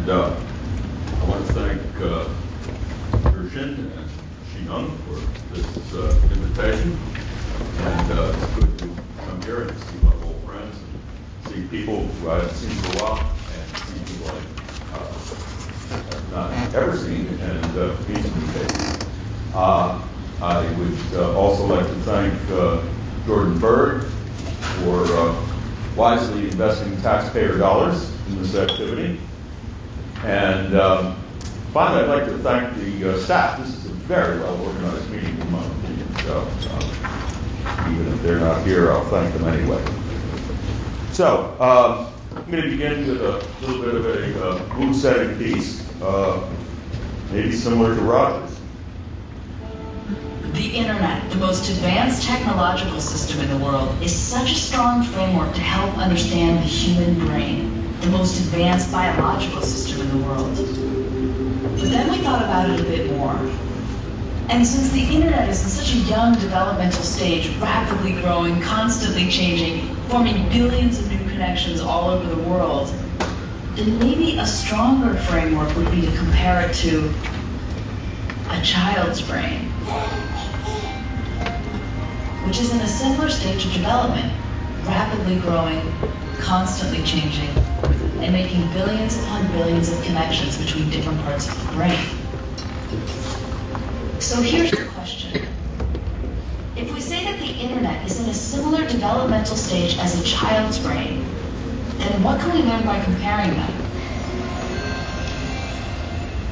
And I want to thank Gershin and Shinung for this invitation. And it's good to come here and see my old friends and see people who I haven't seen for a while and see people I have not ever seen and meet some faces. I would also like to thank Jordan Berg for wisely investing taxpayer dollars in this activity. And finally, I'd like to thank the staff. This is a very well-organized meeting, in my opinion. So even if they're not here, I'll thank them anyway. So I'm going to begin with a little bit of a mood-setting piece, maybe similar to Roger's. The internet, the most advanced technological system in the world, is such a strong framework to help understand the human brain, the most advanced biological system in the world. But then we thought about it a bit more. And since the internet is in such a young developmental stage, rapidly growing, constantly changing, forming billions of new connections all over the world, then maybe a stronger framework would be to compare it to a child's brain, which is in a similar stage of development, rapidly growing, constantly changing, and making billions upon billions of connections between different parts of the brain. So here's the question. If we say that the internet is in a similar developmental stage as a child's brain, then what can we learn by comparing them?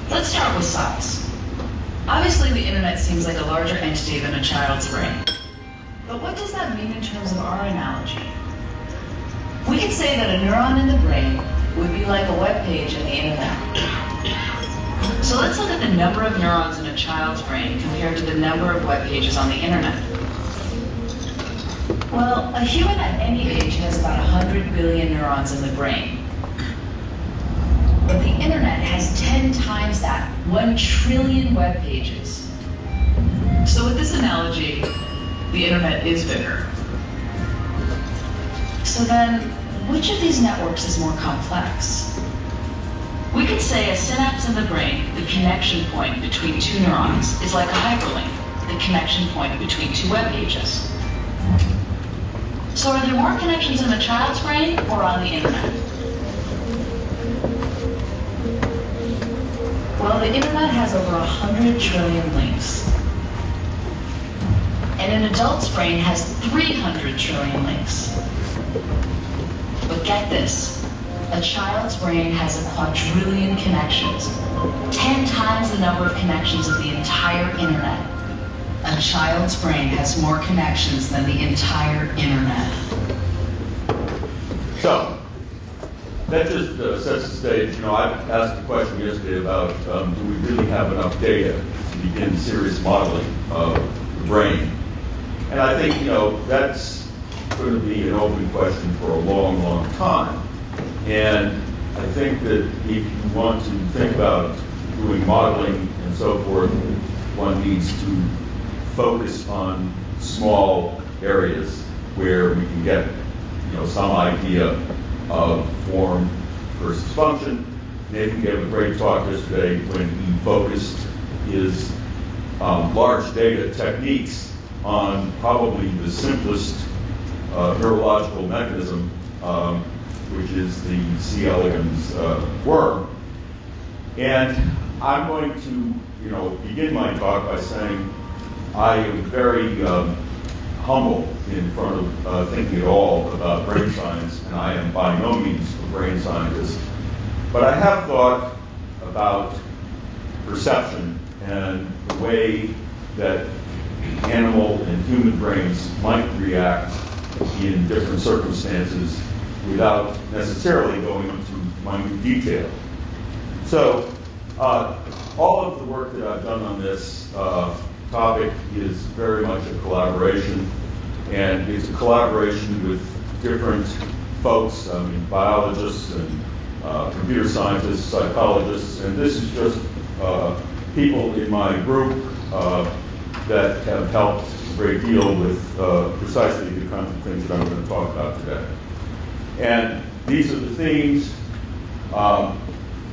Let's start with size. Obviously, the internet seems like a larger entity than a child's brain. But what does that mean in terms of our analogy? We could say that a neuron in the brain would be like a web page in the internet. So let's look at the number of neurons in a child's brain compared to the number of web pages on the internet. Well, a human at any age has about 100 billion neurons in the brain. But the internet has 10 times that, 1 trillion web pages. So with this analogy, the internet is bigger. So then, which of these networks is more complex? We could say a synapse in the brain, the connection point between two neurons, is like a hyperlink, the connection point between two web pages. So are there more connections in a child's brain or on the internet? Well, the internet has over 100 trillion links. And an adult's brain has 300 trillion links. But get this, a child's brain has a quadrillion connections, 10 times the number of connections of the entire internet. A child's brain has more connections than the entire internet. So, that just sets the stage. You know, I asked a question yesterday about do we really have enough data to begin serious modeling of the brain? And I think, you know, that's going to be an open question for a long, long time. And I think that if you want to think about doing modeling and so forth, one needs to focus on small areas where we can get, you know, some idea of form versus function. Nathan gave a great talk yesterday when he focused his large data techniques on probably the simplest neurological mechanism, which is the C. elegans worm. And I'm going to, you know, begin my talk by saying I am very humble in front of thinking at all about brain science, and I am by no means a brain scientist. But I have thought about perception and the way that animal and human brains might react in different circumstances without necessarily going into minute detail. So all of the work that I've done on this topic is very much a collaboration, and it's a collaboration with different folks, I mean, biologists and computer scientists, psychologists, and this is just people in my group that have helped a great deal with precisely the kinds of things that I'm going to talk about today. And these are the themes.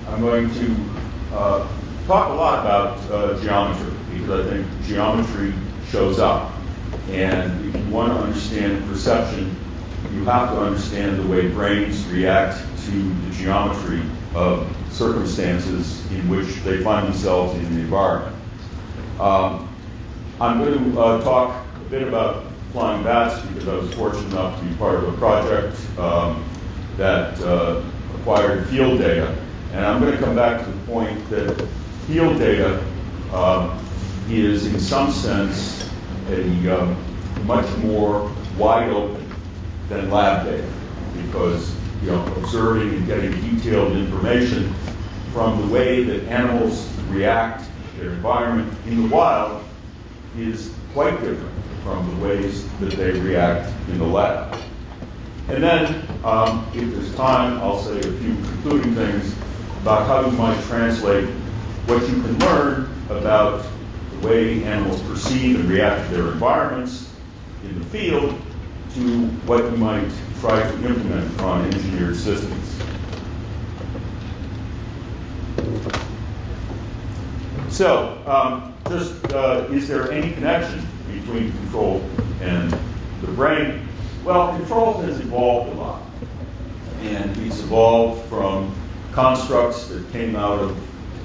I'm going to talk a lot about geometry, because I think geometry shows up. And if you want to understand perception, you have to understand the way brains react to the geometry of circumstances in which they find themselves in the environment. I'm going to talk a bit about flying bats, because I was fortunate enough to be part of a project that acquired field data. And I'm going to come back to the point that field data is, in some sense, a much more wide open than lab data, because observing and getting detailed information from the way that animals react to their environment in the wild is quite different from the ways that they react in the lab. And then, if there's time, I'll say a few concluding things about how you might translate what you can learn about the way animals perceive and react to their environments in the field to what you might try to implement on engineered systems. So, is there any connection between control and the brain? Well, control has evolved a lot. And it's evolved from constructs that came out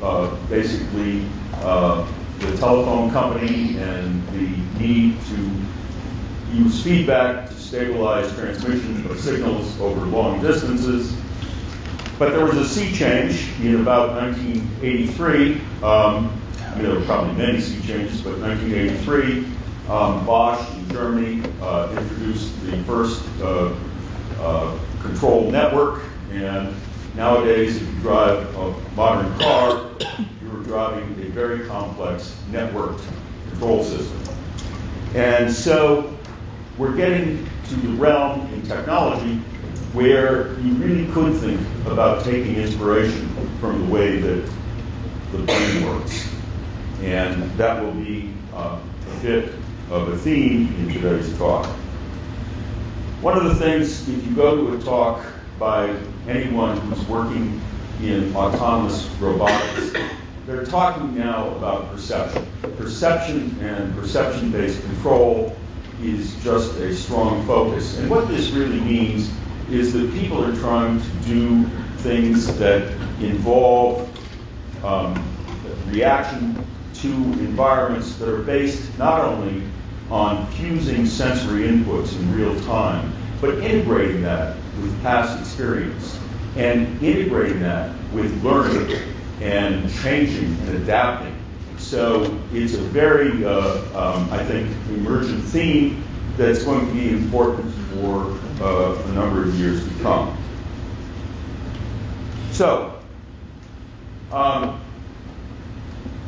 of basically the telephone company and the need to use feedback to stabilize transmission of signals over long distances. But there was a sea change in about 1983. There were probably many sea changes, but 1983, Bosch in Germany introduced the first control network. And nowadays, if you drive a modern car, you're driving a very complex networked control system. And so we're getting to the realm in technology where you really could think about taking inspiration from the way that the brain works. And that will be a bit of a theme in today's talk. One of the things, if you go to a talk by anyone who's working in autonomous robotics, they're talking now about perception. Perception and perception-based control is just a strong focus. And what this really means is that people are trying to do things that involve reaction to environments that are based not only on fusing sensory inputs in real time, but integrating that with past experience and integrating that with learning and changing and adapting. So it's a very, I think, emergent theme that's going to be important for a number of years to come. So,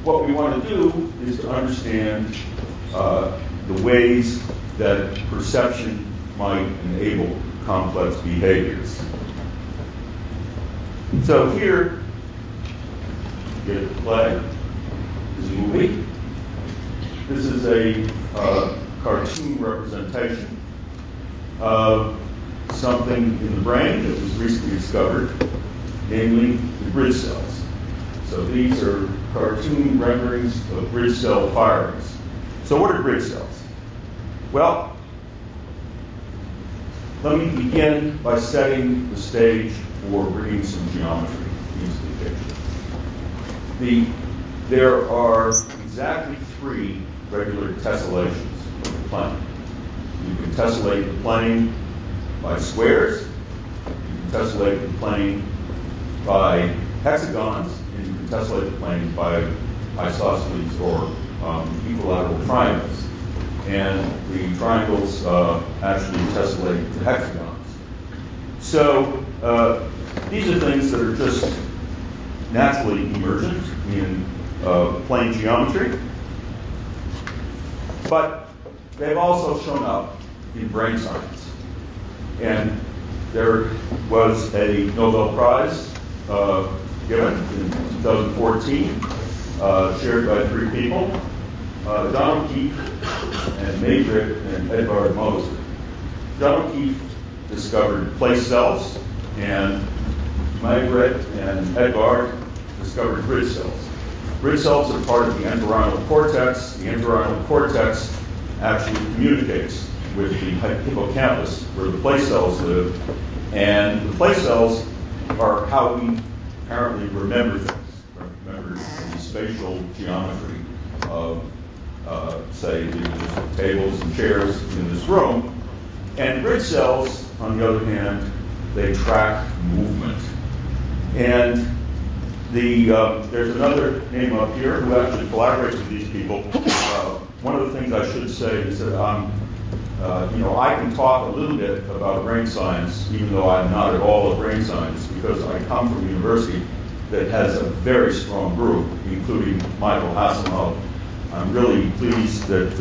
what we want to do is to understand the ways that perception might enable complex behaviors. So here, get it to play. This is a movie. This is a cartoon representation of something in the brain that was recently discovered, namely the bridge cells. So these are cartoon renderings of bridge cell firings. So what are bridge cells? Well, let me begin by setting the stage for bringing some geometry into the picture. There are exactly 3 regular tessellations of the plane. You can tessellate the plane by squares, you can tessellate the plane by hexagons, and you can tessellate the plane by isosceles or equilateral triangles. And the triangles actually tessellate the hexagons. So these are things that are just naturally emergent in plane geometry, but they've also shown up in brain science. And there was a Nobel Prize given in 2014, shared by 3 people, John O'Keefe and Maybrick and Edvard Moser. John O'Keefe discovered place cells, and Margaret and Edvard discovered grid cells. Grid cells are part of the entorhinal cortex. The entorhinal cortex actually communicates with the hippocampus, where the place cells live. And the place cells are how we apparently remember things, remember the spatial geometry of, say, the tables and chairs in this room. And grid cells, on the other hand, they track movement. And there's another name up here who actually collaborates with these people. One of the things I should say is that I can talk a little bit about brain science, even though I'm not at all a brain scientist, because I come from a university that has a very strong group, including Michael Hasselhoff. I'm really pleased that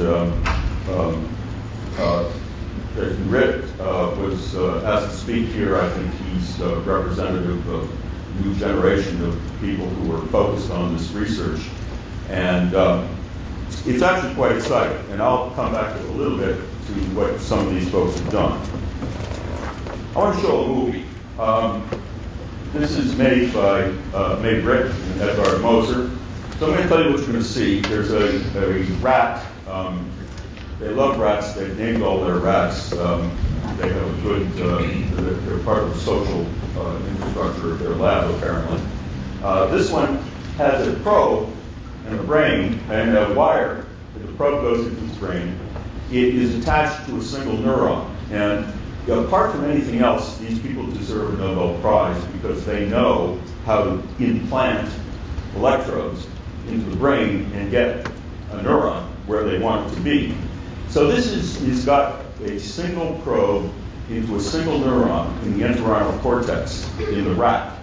Rick was asked to speak here. I think he's representative of a new generation of people who are focused on this research. And it's actually quite exciting. And I'll come back to a little bit to what some of these folks have done. I want to show a movie. This is made by Rick and Edvard Moser. So I'm going to tell you what you're going to see. There's a rat. They love rats. They've named all their rats. They have a good, they're part of the social infrastructure of their lab, apparently. This one has a probe and a brain and a wire. The probe goes into its brain. It is attached to a single neuron. And apart from anything else, these people deserve a Nobel Prize because they know how to implant electrodes into the brain and get a neuron where they want it to be. So this is got a single probe into a single neuron in the entorhinal cortex in the rat.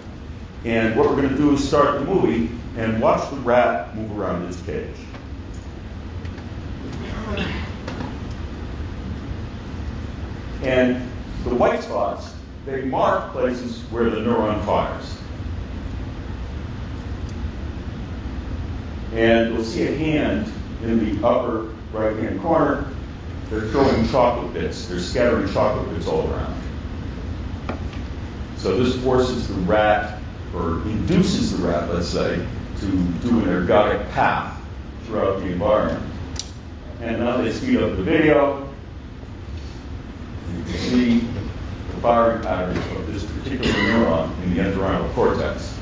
And what we're going to do is start the movie and watch the rat move around its cage. And the white spots, they mark places where the neuron fires. And you'll see a hand in the upper right-hand corner. They're throwing chocolate bits. They're scattering chocolate bits all around. So this forces the rat, or induces the rat, let's say, to do an ergodic path throughout the environment. And now they speed up the video. You can see the firing patterns of this particular neuron in the entorhinal cortex.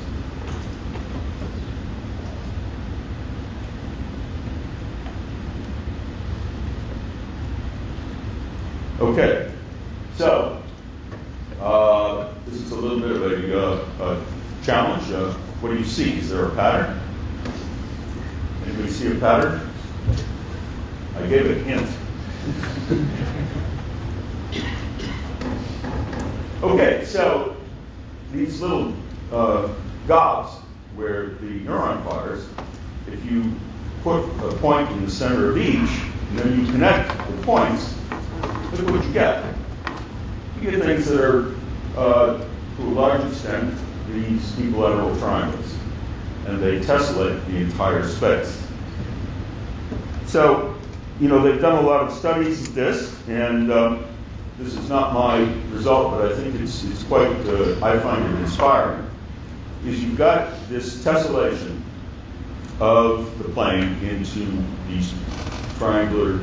Okay, so this is a little bit of a challenge. What do you see? Is there a pattern? Anybody see a pattern? I gave a hint. Okay, so these little gobs where the neuron fires, if you put a point in the center of each, and then you connect the points, look at what you get. You get things that are, to a large extent, these equilateral triangles. And they tessellate the entire space. So, they've done a lot of studies of this, and this is not my result, but I think it's quite, I find it inspiring, is you've got this tessellation of the plane into these triangular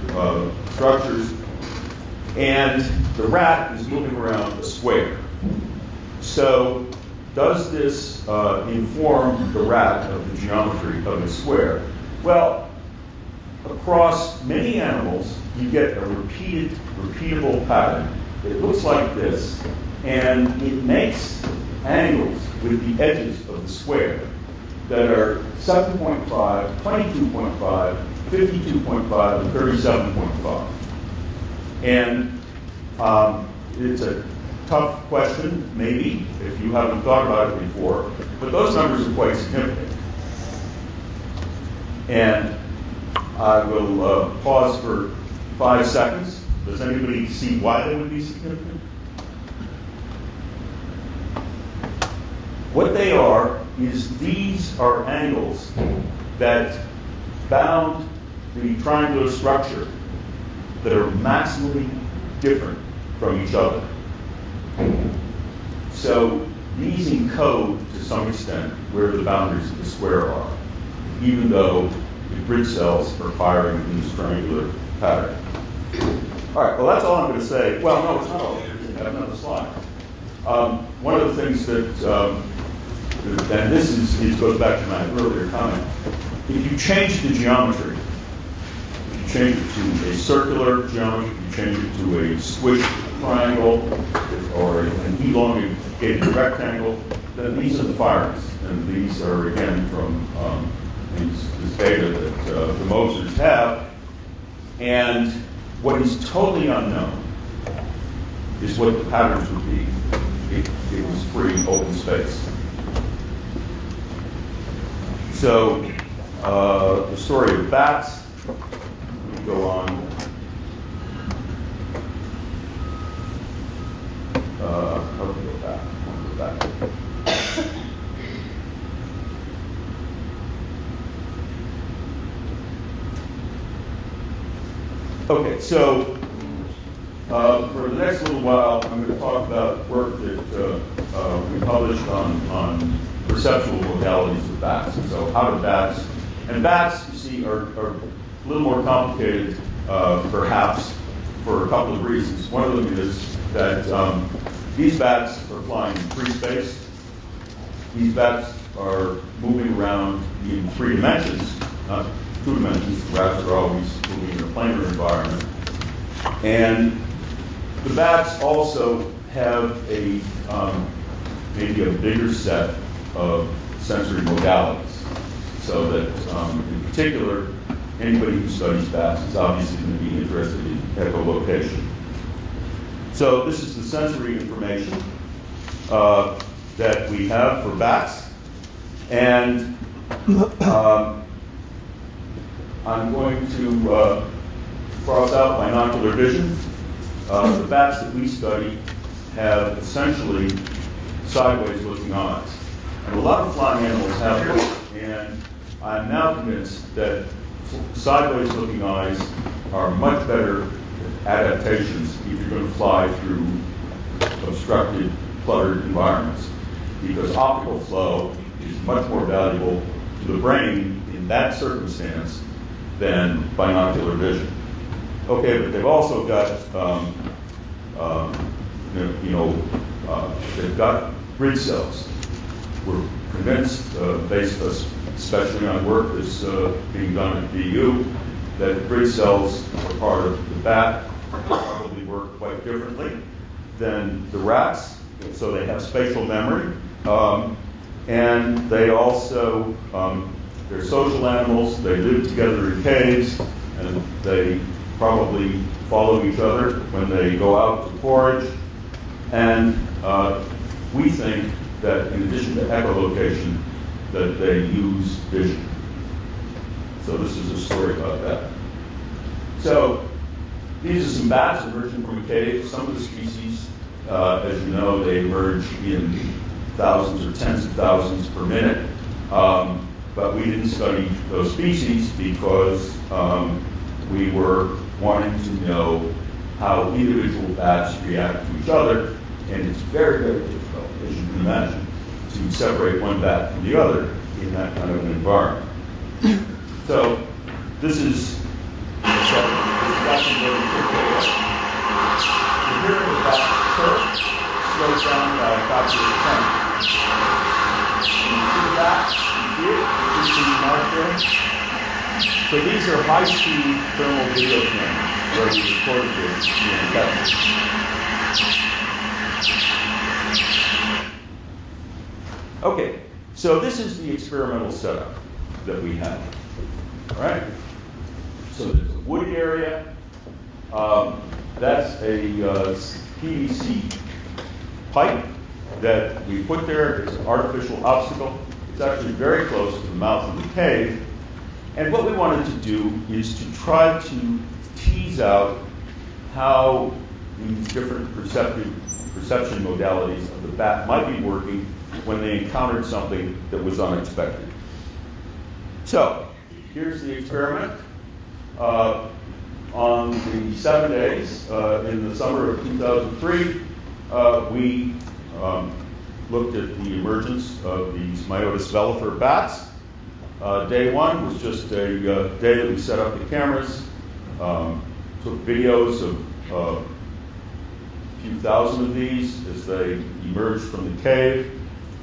structures, and the rat is moving around a square. So does this inform the rat of the geometry of a square? Well, across many animals, you get a repeatable pattern. It looks like this, and it makes angles with the edges of the square that are 7.5, 22.5, 52.5, and 37.5. And it's a tough question, maybe, if you haven't thought about it before, but those numbers are quite significant. And I will pause for 5 seconds. Does anybody see why they would be significant? What they are is these are angles that bound the triangular structure that are maximally different from each other. So these encode to some extent where the boundaries of the square are, even though the grid cells are firing in this triangular pattern. All right, well, that's all I'm going to say. Well, no, it's not all. I have another slide. One of the things that, and this goes back to my earlier comment, if you change the geometry, if you change it to a circular geometry, if you change it to a squished triangle or an elongated rectangle, then these are the firings. And these are, again, from this data that the Mosers have. And what is totally unknown is what the patterns would be if it was free open space. So the story of bats, let me go on. How do we go back? I'll go back. Okay, so for the next little while, I'm going to talk about work that we published on perceptual modalities of bats. So how do bats, and bats, you see, are a little more complicated, perhaps, for a couple of reasons. One of them is that these bats are flying in free space. These bats are moving around in 3 dimensions, not 2 dimensions. Bats are always moving in a planar environment. And the bats also have a maybe a bigger set of sensory modalities. So that, in particular, anybody who studies bats is obviously going to be interested in echolocation. So this is the sensory information that we have for bats. And I'm going to cross out binocular vision. The bats that we study have essentially sideways looking eyes. And a lot of flying animals have this. And I'm now convinced that sideways looking eyes are much better adaptations if you're going to fly through obstructed, cluttered environments. Because optical flow is much more valuable to the brain in that circumstance than binocular vision. Okay, but they've also got, they've got grid cells. We're convinced, based especially on work that's being done at BU, that grid cells are part of the bat, probably work quite differently than the rats, so they have spatial memory. And they also, they're social animals, they live together in caves, and they probably follow each other when they go out to forage. And we think that in addition to echolocation, that they use vision. So this is a story about that. So these are some bats emerging from a cave. Some of the species, as you know, they emerge in thousands or tens of thousands per minute. But we didn't study those species because we were wanting to know how individual bats react to each other. And it's very, very difficult, as you can imagine, to separate one bat from the other in that kind of an environment. So this is actually very quick data. So here is that curve slows down by a factor of 10. You see the bat? You see it? You see the mark there? So these are high-speed thermal video cameras where we recorded this in Texas. Okay, so this is the experimental setup that we have. All right? So there's a woody area. That's a PVC pipe that we put there. It's an artificial obstacle. It's actually very close to the mouth of the cave. And what we wanted to do is to try to tease out how these different perception modalities of the bat might be working when they encountered something that was unexpected. So, here's the experiment. On the 7 days in the summer of 2003, we looked at the emergence of these Myotis velifer bats. Day one was just a day that we set up the cameras, took videos of a few thousand of these as they emerged from the cave,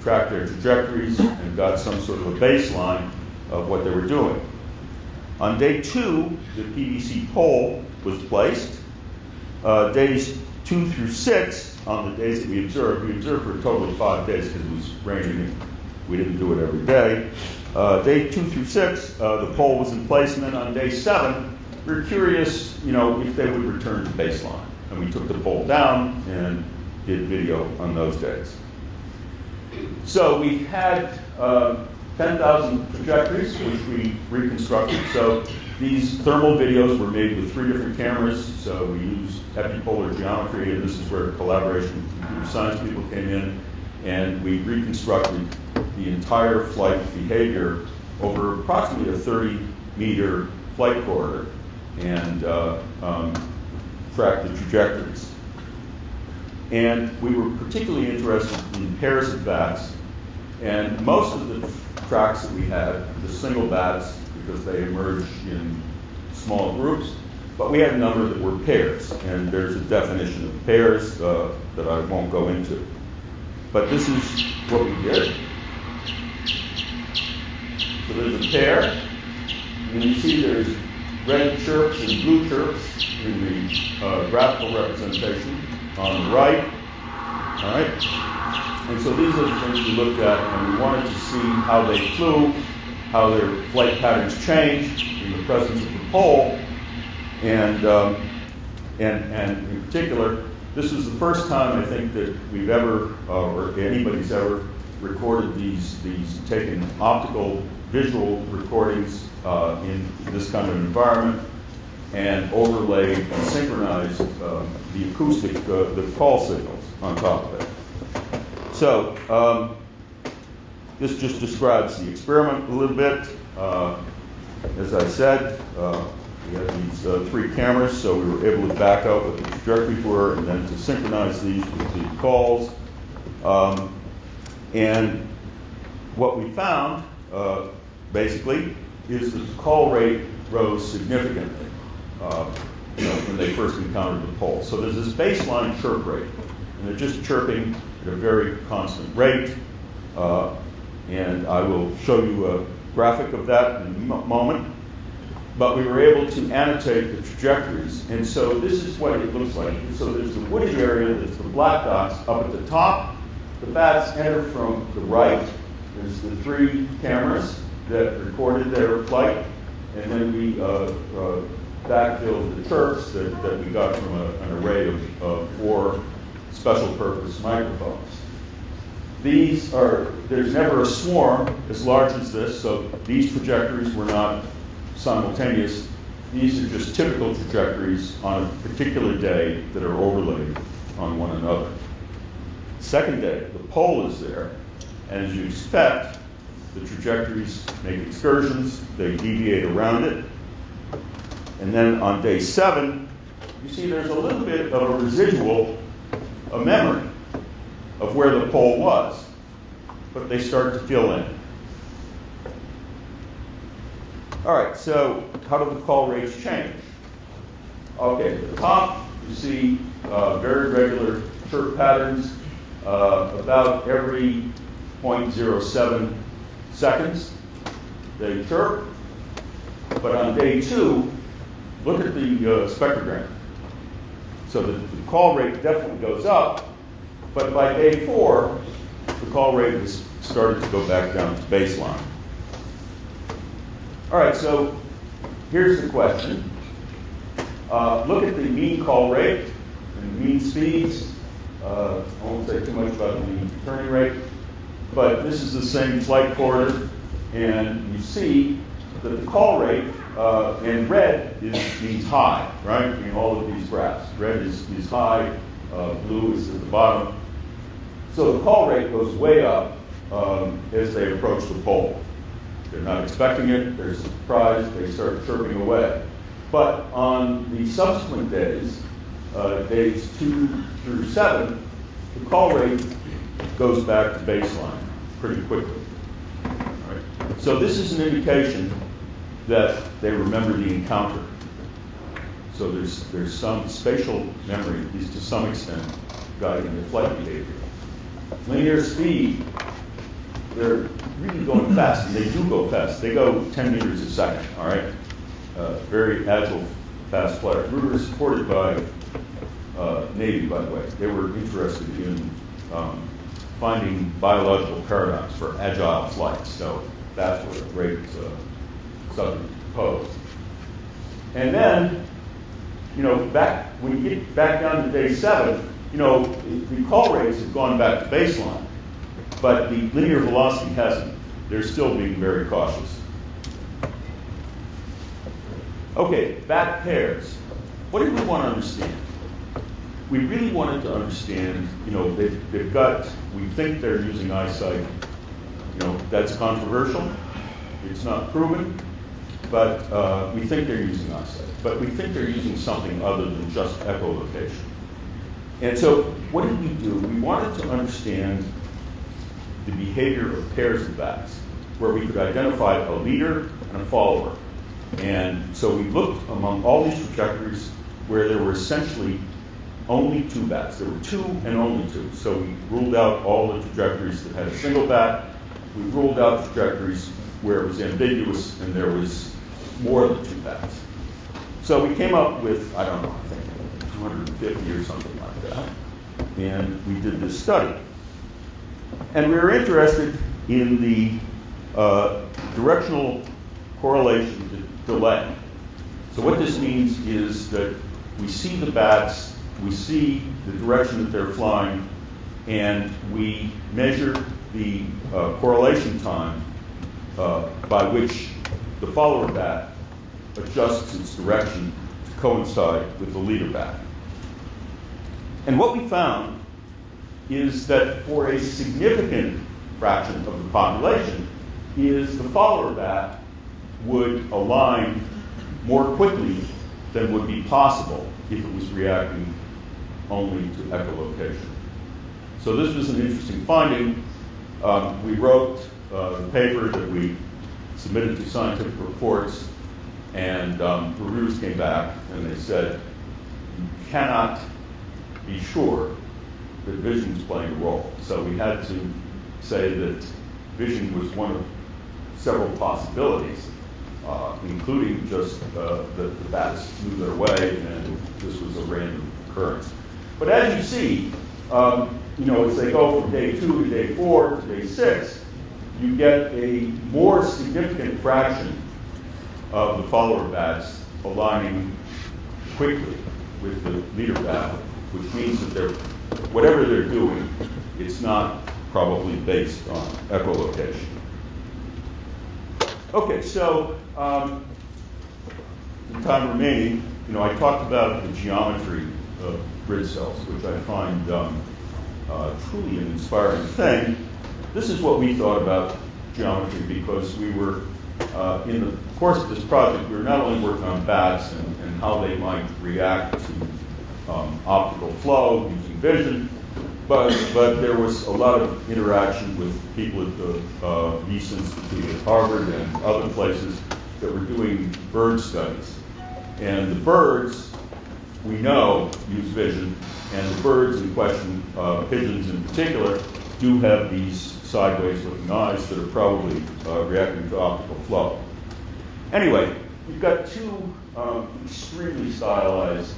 tracked their trajectories, and got some sort of a baseline of what they were doing. On day two, the PDC pole was placed. Days 2 through 6, on the days that we observed for a total of 5 days because it was raining and we didn't do it every day. Day 2 through 6, the pole was in place, and then on day 7, we were curious, if they would return to baseline. And we took the pole down and did video on those days. So we had 10,000 trajectories, which we reconstructed. So these thermal videos were made with 3 different cameras. So we used epipolar geometry, and this is where collaboration with computer science people came in, and we reconstructed the entire flight behavior over approximately a 30-meter flight corridor and tracked the trajectories. And we were particularly interested in pairs of bats, and most of the tracks that we had, the single bats, because they emerged in small groups, but we had a number that were pairs, and there's a definition of pairs that I won't go into. But this is what we did. So there's a pair, and you see there's red chirps and blue chirps in the graphical representation on the right. All right? And so these are the things we looked at, and we wanted to see how they flew, how their flight patterns changed in the presence of the pole, and in particular, this was the first time I think that we've ever, or anybody's ever, recorded these taken optical visual recordings in this kind of environment, and overlaid and synchronized the acoustic, the call signals on top of it. So this just describes the experiment a little bit. As I said, we had these 3 cameras, so we were able to back out what the trajectories were and then to synchronize these with the calls. And what we found, basically, is that the call rate rose significantly when they first encountered the pole. So there's this baseline chirp rate, and they're just chirping at a very constant rate. And I will show you a graphic of that in a moment. But we were able to annotate the trajectories. And so this is what it looks like. So there's the wooded area, there's the black dots up at the top. The bats enter from the right. There's the 3 cameras that recorded their flight. And then we backfilled the chirps that we got from an array of 4 special purpose microphones. There's never a swarm as large as this, so these trajectories were not simultaneous. These are just typical trajectories on a particular day that are overlaid on one another. Second day, the pole is there, and as you expect, the trajectories make excursions, they deviate around it. And then on day 7, you see there's a little bit of a residual, a memory of where the pole was, but they start to fill in. All right, so how do the call rates change? Okay, at the top, you see very regular chirp patterns, about every 0.07 seconds they chirp. But on day 2, look at the spectrogram. So the call rate definitely goes up, but by day 4, the call rate has started to go back down to baseline. All right, so here's the question. Look at the mean call rate and mean speeds. I won't say too much about the turning rate, but this is the same flight corridor, and you see that the call rate in red means high, right? In all of these graphs. Red is high, blue is at the bottom. So the call rate goes way up as they approach the pole. They're not expecting it, they're surprised, they start chirping away. But on the subsequent days, days 2 through 7, the call rate goes back to baseline pretty quickly. Right? So this is an indication that they remember the encounter. So there's some spatial memory, at least to some extent, guiding their flight behavior. Linear speed, they're really going fast, and they do go fast. They go 10 meters a second, all right? Very agile, fast flight. We were supported by Navy, by the way. They were interested in finding biological paradigms for agile flight. So that's what a great subject to pose. And then, when you get back down to day 7, the call rates have gone back to baseline, but the linear velocity hasn't. They're still being very cautious. Okay, bat pairs. What do we want to understand? We really wanted to understand, they've got, we think they're using eyesight. That's controversial. It's not proven, but we think they're using eyesight. But we think they're using something other than just echolocation. And so what did we do? We wanted to understand the behavior of pairs of bats, where we could identify a leader and a follower. And so we looked among all these trajectories where there were essentially only 2 bats. There were 2 and only 2. So we ruled out all the trajectories that had a single bat. We ruled out trajectories where it was ambiguous and there was more than 2 bats. So we came up with, I think 250 or something like that. And we did this study. And we were interested in the directional correlation delay. So what this means is that we see the bats, we see the direction that they're flying, and we measure the correlation time by which the follower bat adjusts its direction to coincide with the leader bat. And what we found is that for a significant fraction of the population is the follower bat would align more quickly than would be possible if it was reacting only to echolocation. So this was an interesting finding. We wrote the paper that we submitted to scientific reports, and reviewers came back and they said, you cannot be sure that vision is playing a role. So we had to say that vision was one of several possibilities, including just that the bats flew their way and this was a random occurrence. But as you see, as they go from day 2 to day 4 to day 6, you get a more significant fraction of the follower bats aligning quickly with the leader bat, which means that whatever they're doing, it's not probably based on echolocation. Okay, so in time remaining, I talked about the geometry of grid cells, which I find truly an inspiring thing. This is what we thought about geometry because we were, in the course of this project, we were not only working on bats and how they might react to optical flow using vision, but there was a lot of interaction with people at the Reese Institute at Harvard and other places that were doing bird studies. And the birds, we know, use vision, and the birds in question, pigeons in particular, do have these sideways looking eyes that are probably reacting to optical flow. Anyway, we've got 2 extremely stylized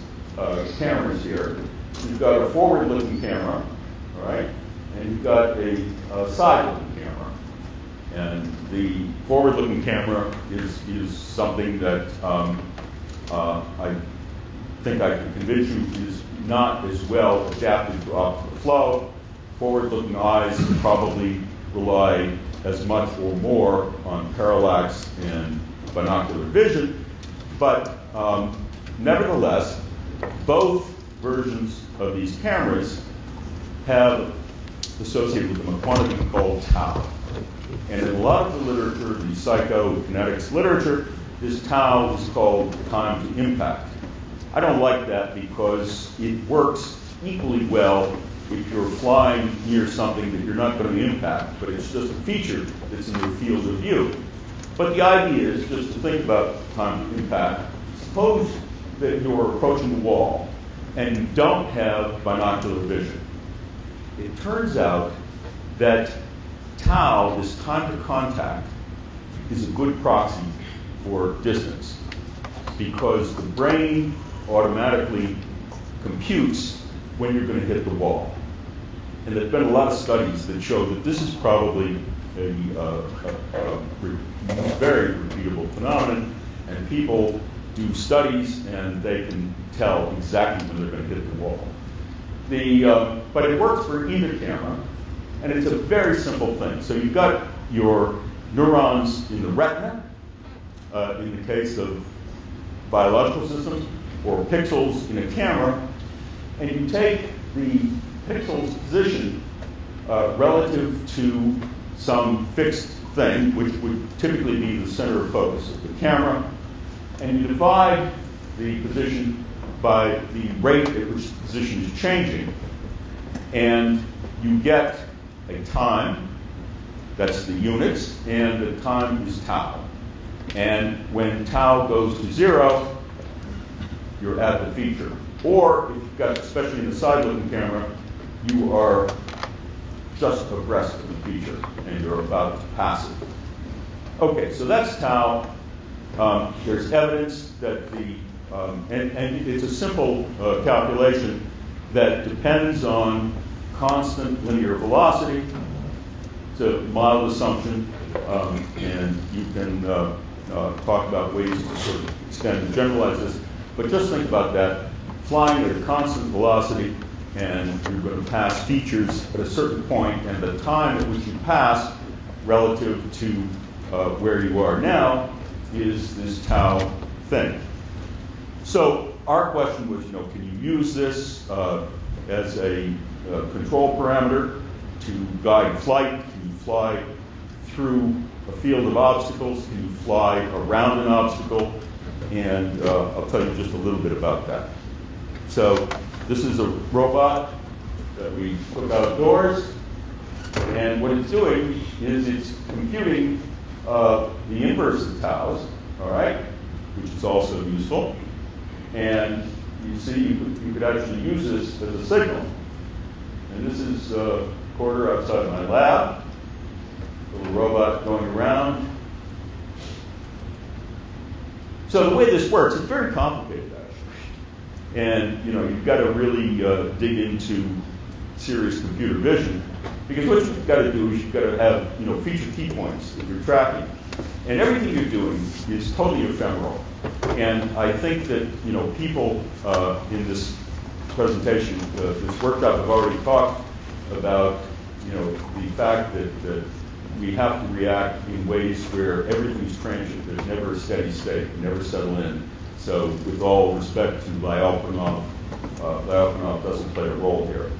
cameras here. You've got a forward-looking camera, all right, and you've got a side-looking camera. And the forward-looking camera is something that I think I can convince you is not as well adapted to optical flow. Forward-looking eyes probably rely as much or more on parallax and binocular vision, but nevertheless, both versions of these cameras have associated with them a quantity called tau. And in a lot of the literature, the psychokinetics literature, this tau is called time to impact. I don't like that because it works equally well if you're flying near something that you're not going to impact, but it's just a feature that's in your field of view. But the idea is just to think about time to impact. Suppose that you're approaching the wall and you don't have binocular vision. It turns out that tau, this time to contact, is a good proxy for distance because the brain automatically computes when you're going to hit the wall. And there have been a lot of studies that show that this is probably a very repeatable phenomenon, and people do studies and they can tell exactly when they're going to hit the wall. But it works for either camera, and it's a very simple thing. So you've got your neurons in the retina, in the case of biological systems, or pixels in a camera, and you take the pixel's position relative to some fixed thing, which would typically be the center of focus of the camera, and you divide the position by the rate at which the position is changing, and you get a time, that's the units, and the time is tau. And when tau goes to 0, you're at the feature. Or if you've got, especially in the side-looking camera, you are just abreast of the feature and you're about to pass it. Okay, so that's tau. There's evidence that and it's a simple calculation that depends on constant linear velocity. It's a mild assumption, and you can talk about ways to sort of extend and generalize this. But just think about that. Flying at a constant velocity, and you're going to pass features at a certain point, and the time at which you pass relative to where you are now is this tau thing. So our question was, can you use this as a control parameter to guide flight? Can you fly through a field of obstacles? Can you fly around an obstacle? And I'll tell you just a little bit about that. So this is a robot that we put outdoors, and what it's doing is it's computing the inverse of taus, all right, which is also useful. And you see, you could actually use this as a signal. And this is a quarter outside my lab, little robot going around. So the way this works, it's very complicated, actually. And, you've got to really dig into serious computer vision, because what you've got to do is you've got to have, feature key points that you're tracking. And everything you're doing is totally ephemeral. And I think that, people in this presentation, this workshop, have already talked about, the fact that we have to react in ways where everything's transient. There's never a steady state. We never settle in. So with all respect to Bailleuil, doesn't play a role here.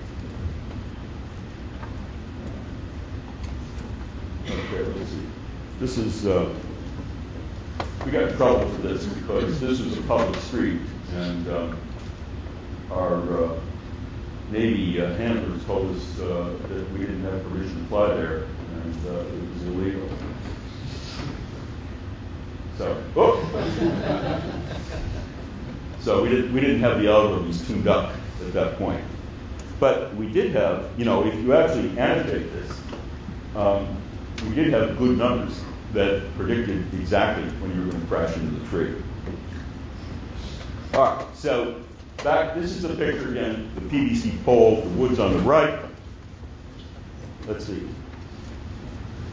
Okay, let's see. This is, we got in trouble for this because this was a public street, and our Navy handlers told us that we didn't have permission to fly there, and it was illegal. So we didn't have the algorithms tuned up at that point. But we did have, if you actually annotate this, we did have good numbers that predicted exactly when you were going to crash into the tree. All right, so this is a picture again, the PVC pole, the woods on the right. Let's see.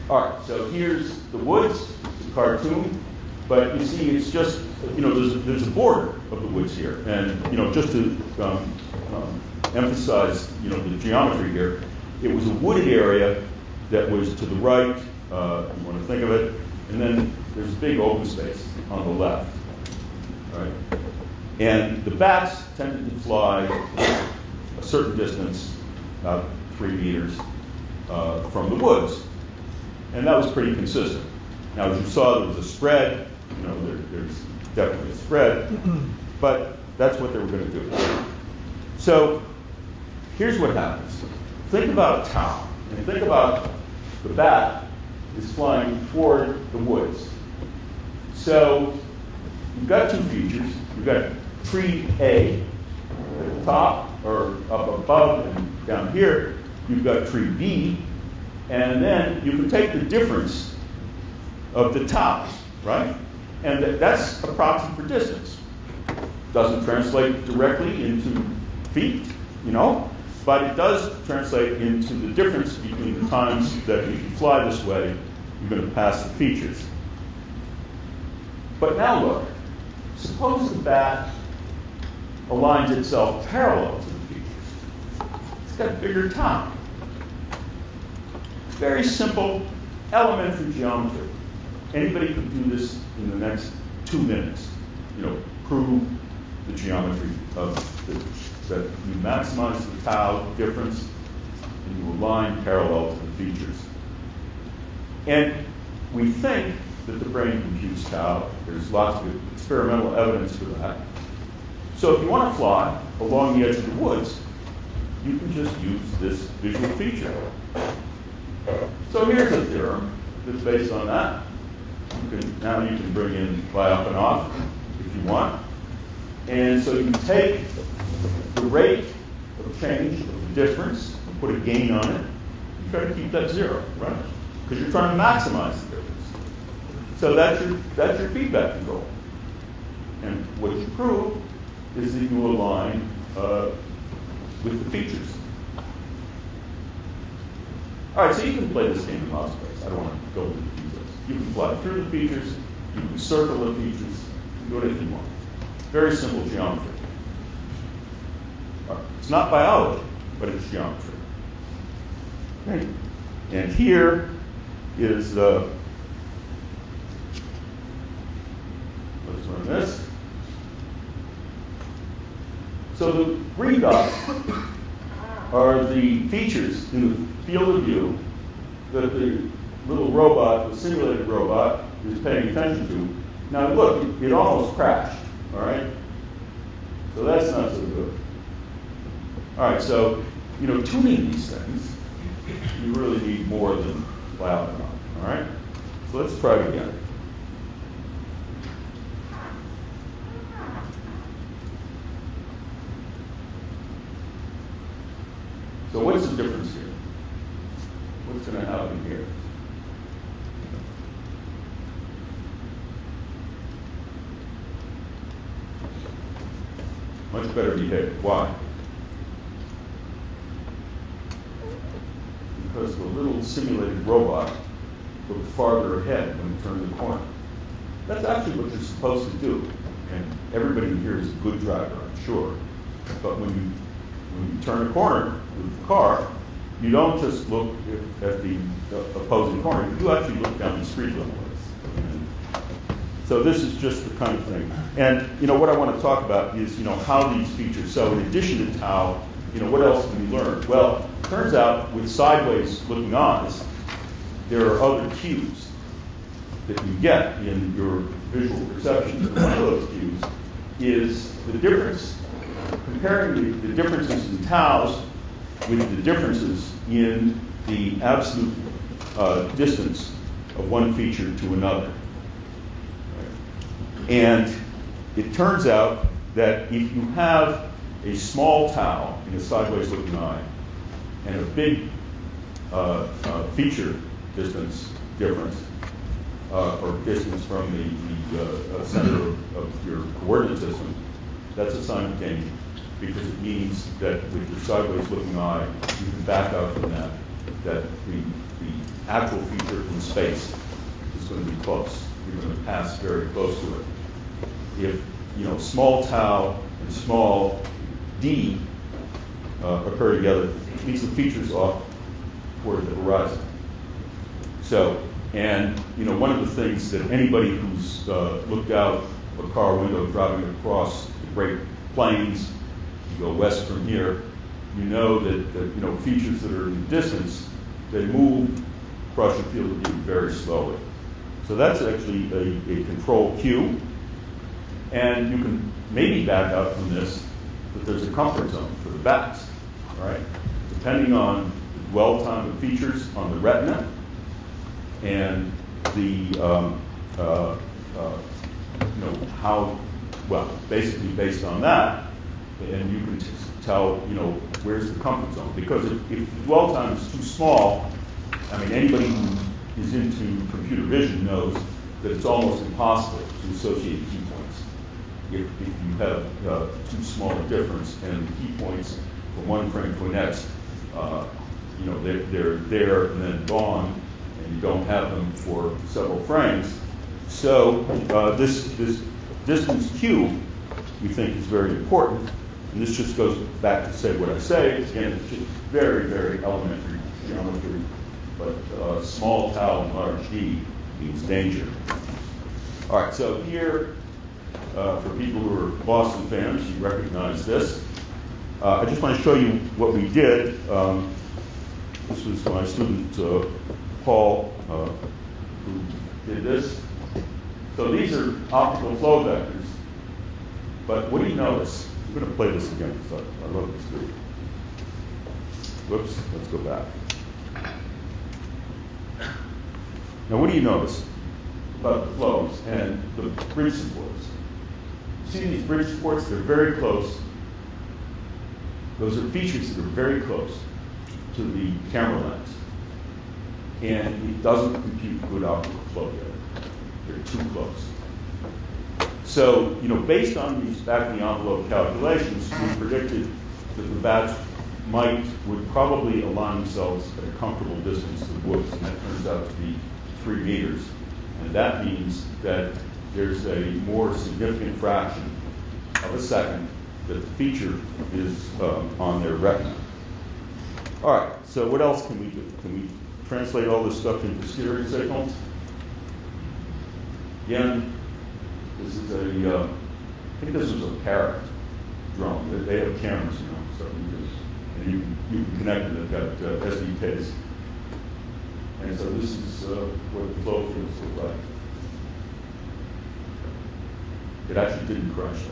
All right, so here's the woods, it's a cartoon, but you see it's just, there's a border of the woods here. And, just to emphasize, the geometry here, it was a wooded area that was to the right, you want to think of it, and then there's a big open space on the left, right? And the bats tended to fly a certain distance, about 3 meters, from the woods. And that was pretty consistent. Now, as you saw, there was a spread. There's definitely a spread. But that's what they were going to do. So here's what happens. Think about tau, and think about the bat is flying toward the woods. So you've got two features. You've got tree A at the top, or up above and down here. You've got tree B, and then you can take the difference of the tops, right? And that's a proxy for distance. Doesn't translate directly into feet, but it does translate into the difference between the times that if you fly this way, you're going to pass the features. But now look, suppose the bat aligns itself parallel to the features. It's got bigger tau. Very simple, elementary geometry. Anybody can do this in the next 2 minutes. Prove the geometry of that you maximize the tau difference and you align parallel to the features. And we think that the brain computes tau. There's lots of experimental evidence for that. So if you want to fly along the edge of the woods, you can just use this visual feature. So here's a theorem that's based on that. Now you can bring in fly up and off if you want. And so you take the rate of change of the difference, put a gain on it, you try to keep that zero, right? Because you're trying to maximize the difference. So that's your feedback control. And what you prove is that you align with the features. All right, so you can play this game in lots of ways. I don't want to go into the details. You can fly through the features, you can circle the features, you can do whatever you want. Very simple geometry. It's not biology, but it's geometry. Okay. And here is let's run this. So the green dots are the features in the field of view that the little robot, the simulated robot, is paying attention to. Now look, it almost crashed, all right? So that's not so good. All right, so, tuning these things, you really need more than fly up and on, all right? So let's try it again. So what's the difference here? What's going to happen here? Much better behavior. Why? Because the little simulated robot looked farther ahead when it turned the corner. That's actually what you're supposed to do. And everybody here is a good driver, I'm sure. But when you turn a corner with the car, you don't just look at the opposing corner. You actually look down the street a little ways. So this is just the kind of thing. And what I want to talk about is how these features. So in addition to tau, what else can we learn? Well, it turns out with sideways looking eyes, there are other cues that you get in your visual perception. And one of those cues is the difference, comparing the differences in taus with the differences in the absolute distance of one feature to another. And it turns out that if you have a small tau in a sideways looking eye and a big feature distance difference, or distance from the center of your coordinate system, that's a sign of danger, because it means that with your sideways looking eye, you can back out from that the actual feature in space is going to be close. You're going to pass very close to it. If small tau and small d occur together, it means the feature's off toward the horizon. So, and one of the things that anybody who's looked out a car window driving across the Great Plains, you go west from here, you know that features that are in the distance, they move across your field of view very slowly. So that's actually a control cue. And you can maybe back out from this that there's a comfort zone for the bats. all right, depending on the dwell time of features on the retina and the, how, well, basically based on that, and you can tell, where's the comfort zone. Because if the dwell time is too small, I mean, anybody who is into computer vision knows that it's almost impossible to associate key points. If you have too small a difference and key points from one frame to the next, they're there and then gone, and you don't have them for several frames. So this distance q, we think, is very important. And this just goes back to say what I say. Again, it's just very, very elementary geometry. But small tau and large d means danger. All right, so here, for people who are Boston fans, you recognize this. I just want to show you what we did. This was my student, Paul, who did this. So these are optical flow vectors. But what do you notice? I'm going to play this again because I love this video. Whoops, let's go back. Now, what do you notice about the flows and the bridge supports? See these bridge supports? They're very close. Those are features that are very close to the camera lens. And it doesn't compute good optical flow data. They're too close. So, based on these back-of-the-envelope calculations, we predicted that the bats would probably align themselves at a comfortable distance to the woods, and that turns out to be 3 meters. And that means that there's a more significant fraction of a second that the feature is on their retina. All right, so what else can we do? Can we translate all this stuff into stereo signals? Again, this is I think this was a parrot drone. They have cameras, so and you can connect it. They've got SDKs. And so this is what the flow fields look like. It actually didn't crash that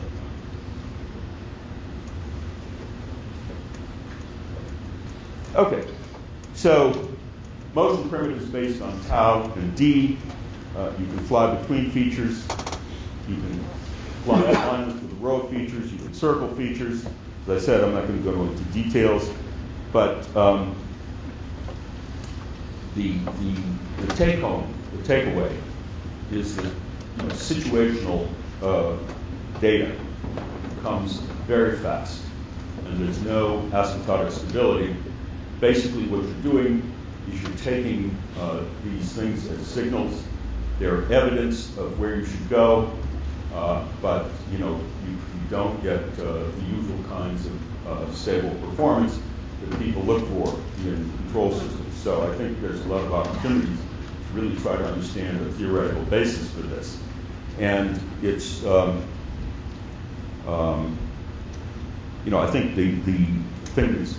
time. Okay, so motion primitives based on tau and d. You can fly between features. You can fly in alignment with the row of features. You can circle features. As I said, I'm not going to go into details, but the take-home, the takeaway, is that situational data comes very fast, and there's no asymptotic stability. Basically, what you're doing is you're taking these things as signals. They're evidence of where you should go, but you don't get the usual kinds of stable performance that people look for in control systems. So I think there's a lot of opportunities to really try to understand a theoretical basis for this. And it's, I think the thing is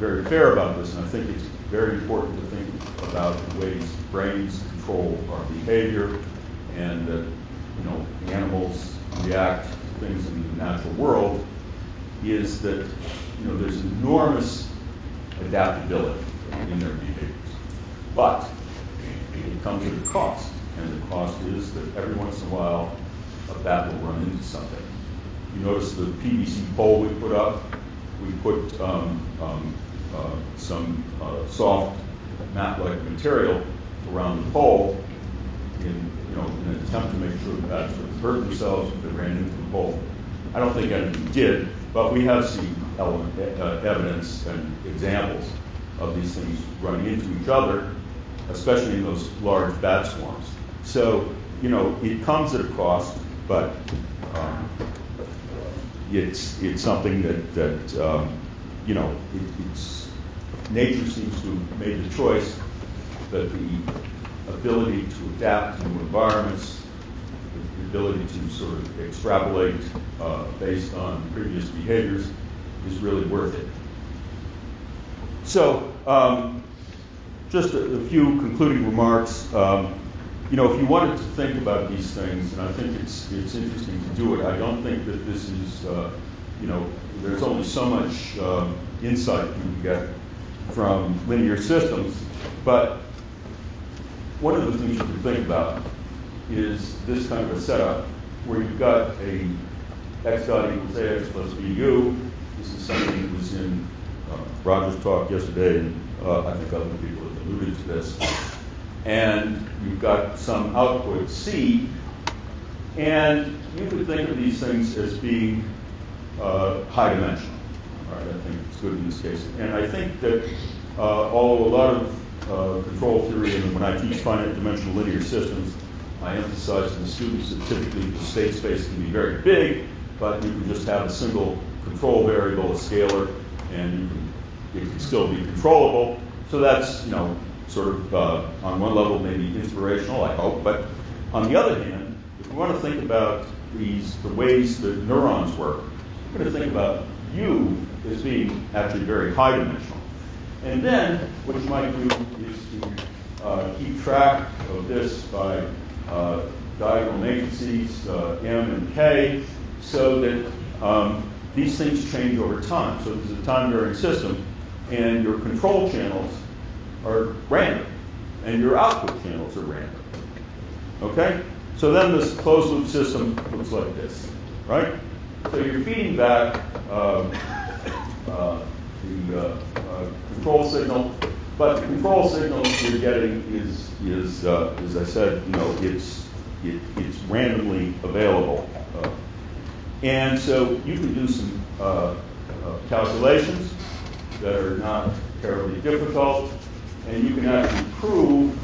very fair about this, and I think it's very important to think about the ways brains control our behavior, and that animals react to things in the natural world, is that there's enormous adaptability in their behaviors. But it comes at a cost, and the cost is that every once in a while a bat will run into something. You notice the PVC pole we put up, we put some soft mat-like material around the pole in an attempt to make sure the bats would hurt themselves if they ran into the pole. I don't think anyone did, but we have seen evidence and examples of these things running into each other, especially in those large bat swarms. So, it comes at a cost, but it's something that nature seems to have made the choice that the ability to adapt to new environments, the ability to sort of extrapolate based on previous behaviors is really worth it. So, just a few concluding remarks. If you wanted to think about these things, and I think it's interesting to do it, I don't think that this is there's only so much insight you can get from linear systems. But one of the things you can think about is this kind of a setup where you've got a x dot equals ax plus bu. This is something that was in Roger's talk yesterday, and I think other people have alluded to this. And you've got some output C, and you could think of these things as being high dimensional. All right, I think it's good in this case. And I think that although a lot of control theory, and when I teach finite dimensional linear systems, I emphasize to the students that typically the state space can be very big, but you can just have a single control variable, a scalar, and it can still be controllable. So that's, sort of on one level maybe inspirational, I hope. But on the other hand, if we want to think about the ways that neurons work, we're going to think about U as being actually very high dimensional. And then what you might do is to keep track of this by diagonal matrices M and K, so that these things change over time. So this is a time-varying system, and your control channels are random, and your output channels are random. Okay? So then this closed-loop system looks like this, right? So you're feeding back the control signal, but the control signal you're getting is as I said, it's randomly available, and so you can do some calculations that are not terribly difficult, and you can actually prove.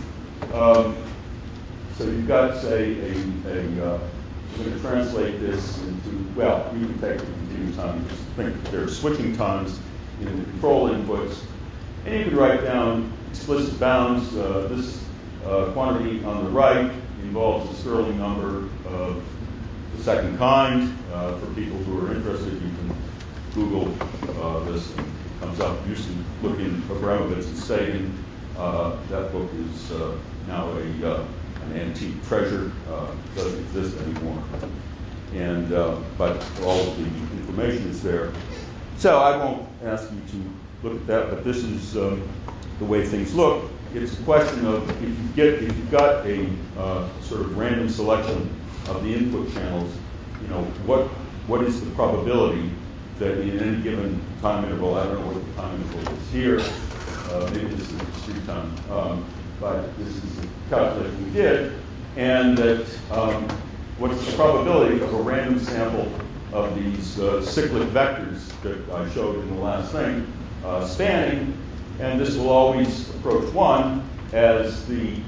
So you've got, say, we're going to translate this into, well, you can take the continuous time. Just think that there are switching times in the control inputs, and you can write down explicit bounds. This quantity on the right involves a Stirling number of the second kind. For people who are interested, you can Google this, and it comes up. You used to look in Abramovitz and Sagan. That book is now an antique treasure. Doesn't exist anymore. And but all of the information is there. So I won't ask you to look at that, but this is the way things look. It's a question of if you've got a sort of random selection of the input channels, what is the probability that in any given time interval, I don't know what the time interval is here, maybe this is discrete time, but this is the calculation we did, and that what's the probability of a random sample of these cyclic vectors that I showed in the last thing spanning, and this will always approach 1 as the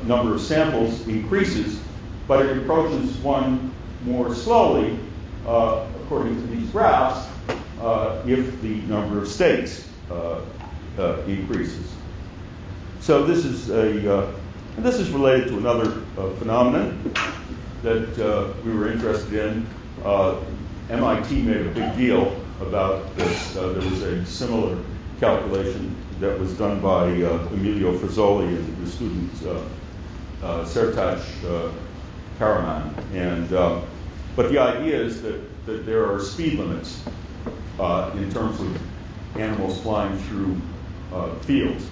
number of samples increases, but it approaches 1 more slowly, according to these graphs, if the number of states increases. So this is and this is related to another phenomenon that we were interested in. MIT made a big deal about this. There was a similar calculation that was done by Emilio Frazzoli and the student Sertac Karaman. And but the idea is that there are speed limits in terms of animals flying through fields.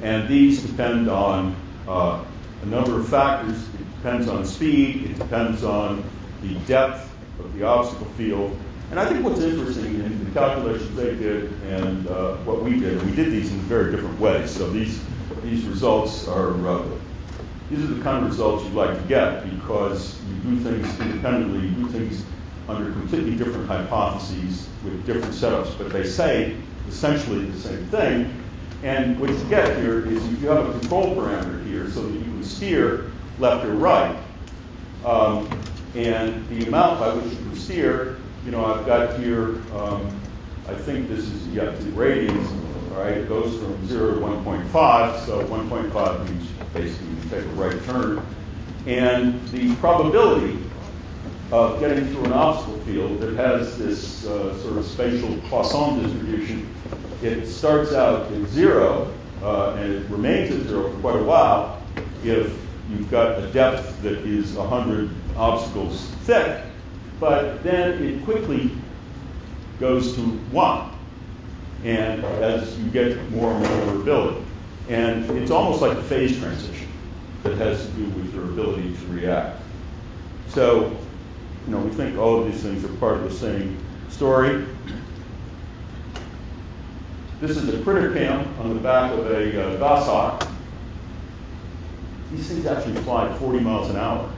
And these depend on a number of factors. It depends on speed, it depends on the depth of the obstacle field. And I think what's interesting in the calculations they did and what we did, we did these in very different ways. So these results are, these are the kind of results you'd like to get because you do things independently, you do things under completely different hypotheses with different setups, but they say essentially the same thing. And what you get here is you have a control parameter here so that you can steer left or right. And the amount by which you can steer, I've got here, I think this is, the radians, all right? It goes from 0 to 1.5, so 1.5 means basically you take a right turn. And the probability of getting through an obstacle field that has this sort of spatial Poisson distribution, it starts out at 0, and it remains at 0 for quite a while if you've got a depth that is 100 obstacles thick, but then it quickly goes to 1. And as you get more and more ability. And it's almost like a phase transition that has to do with your ability to react. So, we think all of these things are part of the same story. This is a critter cam on the back of a goshawk. These things actually fly 40 miles an hour.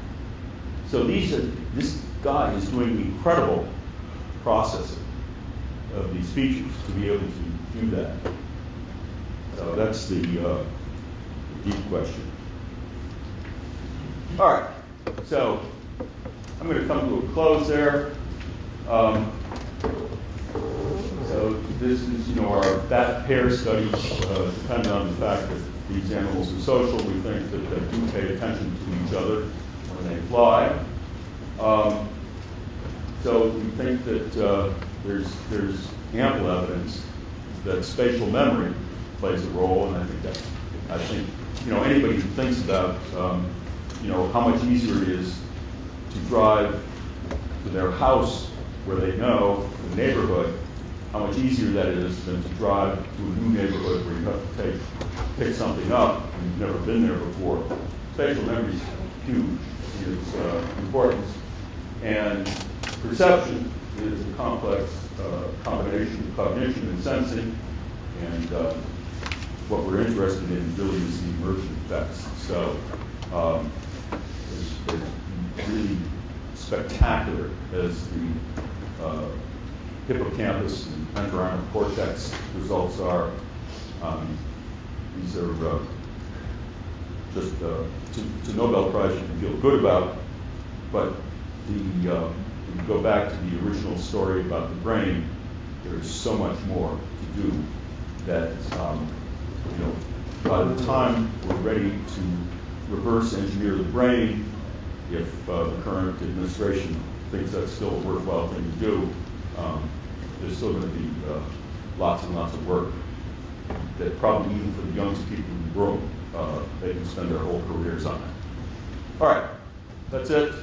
So this guy is doing incredible processing of these features to be able to do that. So that's the deep question. All right, so I'm going to come to a close there. So this is, our bat pair studies depend on the fact that these animals are social. We think that they do pay attention to each other when they fly. So we think that there's ample evidence that spatial memory plays a role, and I think anybody who thinks about how much easier it is to drive to their house where they know the neighborhood, how much easier that is than to drive to a new neighborhood where you have to pick something up and you've never been there before. Spatial memory is huge, its importance, and perception is a complex combination of cognition and sensing, and what we're interested in really is the emergent effects. So it's really spectacular as the hippocampus and entorhinal cortex results are. These are just to Nobel Prize you can feel good about, but if you go back to the original story about the brain, there's so much more to do that by the time we're ready to reverse engineer the brain, if the current administration thinks that's still a worthwhile thing to do, there's still going to be lots and lots of work that probably even for the youngest people in the room, they can spend their whole careers on it. All right, that's it.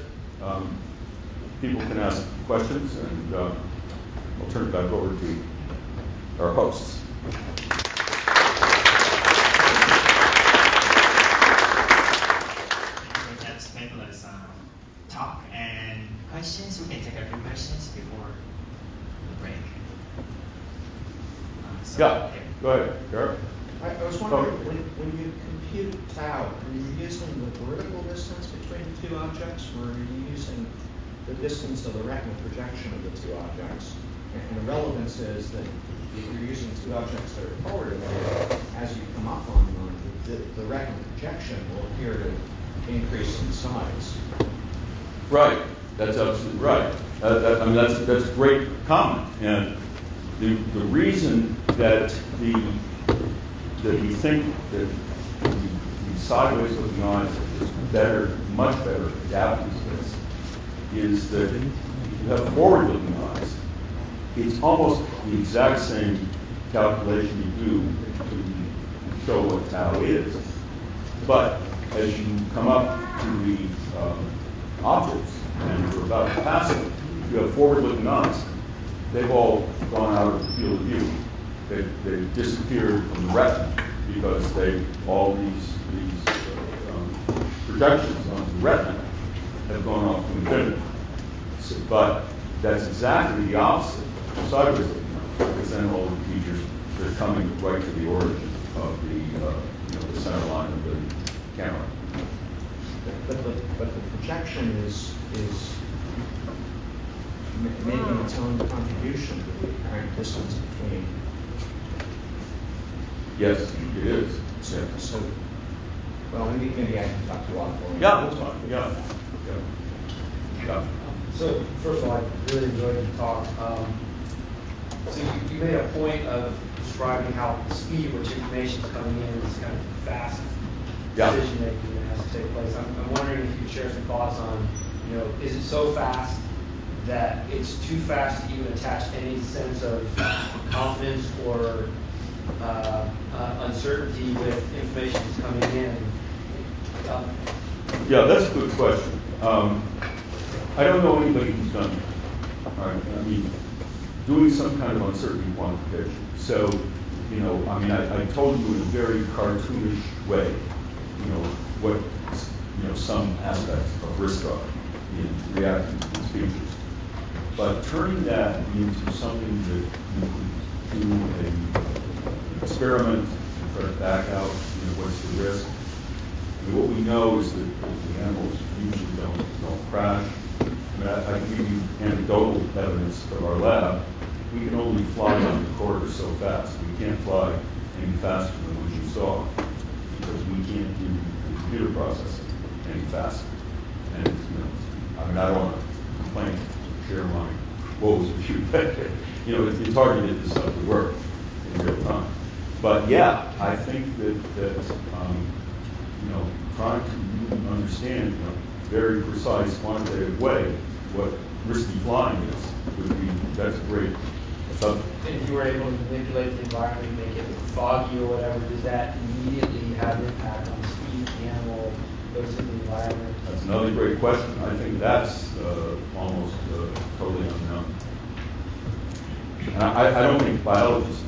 People can ask questions, and I'll turn it back over to our hosts. That's fabulous talk and questions. We can take a few questions before the break. Yeah, go ahead, Garrett. I was wondering, when you compute tau, are you using the vertical distance between the two objects, or are you using the distance of the retinal projection of the two objects? And the relevance is that if you're using two objects that are forward away, as you come up on them, the retinal projection will appear to increase in size. Right, that's absolutely right. That's a great comment. And the reason that we think that the sideways looking eyes is better, much better adapted to this, is that if you have forward looking eyes, it's almost the exact same calculation you do to show what tau is. But as you come up to the objects and you're about to pass it, if you have forward looking eyes, they've all gone out of the field of view. They've disappeared from the retina because all these projections onto the retina have gone off to infinity. But that's exactly the opposite of sideways looking eyes, because then all the features are coming right to the origin of the center line of the camera. But the projection is making its own contribution to the apparent distance between. Yes, it is. Yeah. So, well, maybe I can talk to you offline. Yeah, that's fine. Yeah. So, first of all, I really enjoyed the talk. So you made a point of describing how the speed at which information is coming in is kind of fast decision making that has to take place. I'm wondering if you could share some thoughts on, is it so fast that it's too fast to even attach any sense of confidence or uncertainty with information that's coming in? Yeah, that's a good question. I don't know anybody who's done that. All right? I mean, doing some kind of uncertainty quantification. So, you know, I mean, I told you in a very cartoonish way, you know, what, you know, some aspects of risk are in reacting to these features. But turning that into something that you could do an experiment and try to back out, you know, what's the risk. I mean, what we know is that the animals usually don't crash. I mean, I can give you anecdotal evidence of our lab. We can only fly on the corridor so fast. We can't fly any faster than what you saw because we can't do computer processing any faster. And, you know, I mean, I don't want to complain, share my woes with you, but, you know, it's hard to get this stuff to work in real time. But yeah, I think that you know, trying to really understand in a very precise, quantitative way what risky flying is would be, that's a great subject. And if you were able to manipulate the environment, make it foggy or whatever, does that immediately have an impact on the speed of the animal, goes in the environment? That's another great question. I think that's almost totally unknown. And I don't think biologists,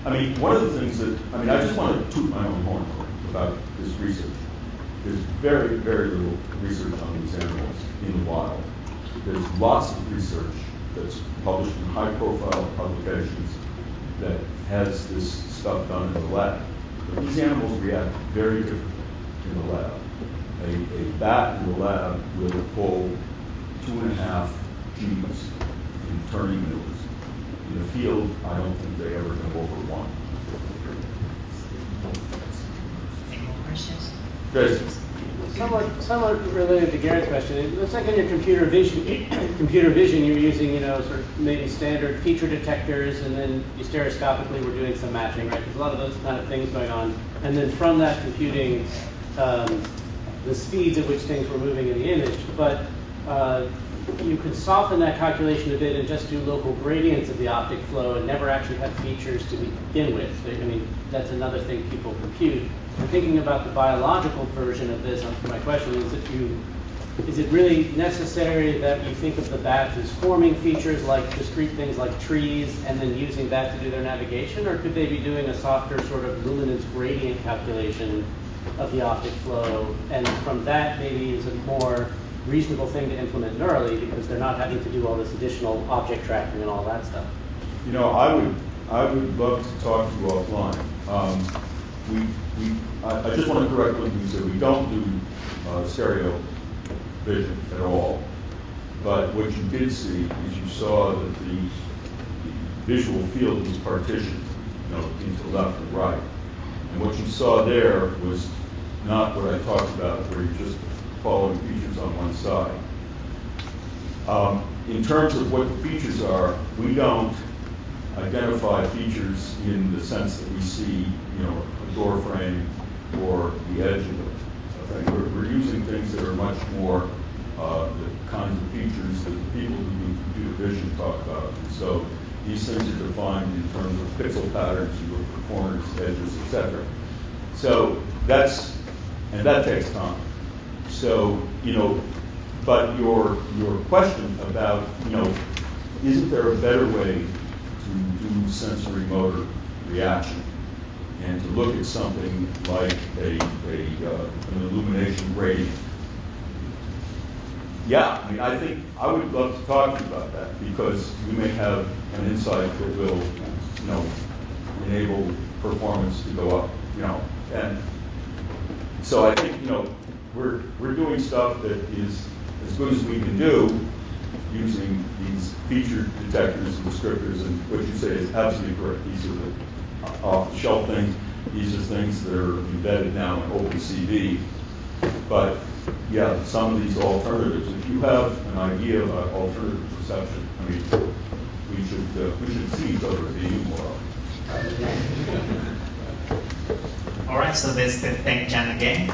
I mean, one of the things that, I mean, I just want to toot my own horn about this research. There's very, very little research on these animals in the wild. There's lots of research that's published in high-profile publications that has this stuff done in the lab. But these animals react very differently in the lab. A bat in the lab will pull 2.5 Gs in turning mills. In the field, I don't think they ever go over 1. Any more questions? Jason. Somewhat related to Garen's question, it looks like in your computer vision, you're using, you know, sort of maybe standard feature detectors, and then you stereoscopically were doing some matching, right? There's a lot of those kind of things going on, and then from that computing the speeds at which things were moving in the image, but you could soften that calculation a bit and just do local gradients of the optic flow and never actually have features to begin with. I mean, that's another thing people compute. I'm thinking about the biological version of this. My question is it really necessary that you think of the bats as forming features like discrete things like trees and then using that to do their navigation, or could they be doing a softer sort of luminance gradient calculation of the optic flow, and from that maybe is a more reasonable thing to implement neurally because they're not having to do all this additional object tracking and all that stuff? You know, I would love to talk to you offline. I just want to correct one thing you said. We don't do stereo vision at all. But what you did see is you saw that the visual field was partitioned, you know, into left and right. And what you saw there was not what I talked about, where you're just following features on one side. In terms of what the features are, we don't identify features in the sense that we see, you know, a door frame or the edge of a thing. We're using things that are much more the kinds of features that the people who do computer vision talk about. And so these things are defined in terms of pixel patterns, you look for corners, edges, etc. So that takes time. So, you know, but your question about, you know, isn't there a better way to do sensory motor reaction and to look at something like an illumination gradient? Yeah, I mean, I think I would love to talk to you about that because we may have an insight that will, you know, enable performance to go up, you know, and so I think, you know, we're doing stuff that is as good as we can do using these feature detectors and descriptors, and what you say is absolutely correct. These are the off-the-shelf things. These are things that are embedded now in OpenCV. But yeah, some of these alternatives, if you have an idea about alternative perception, I mean, we should see each other as being more of. All right, so let's thank John again.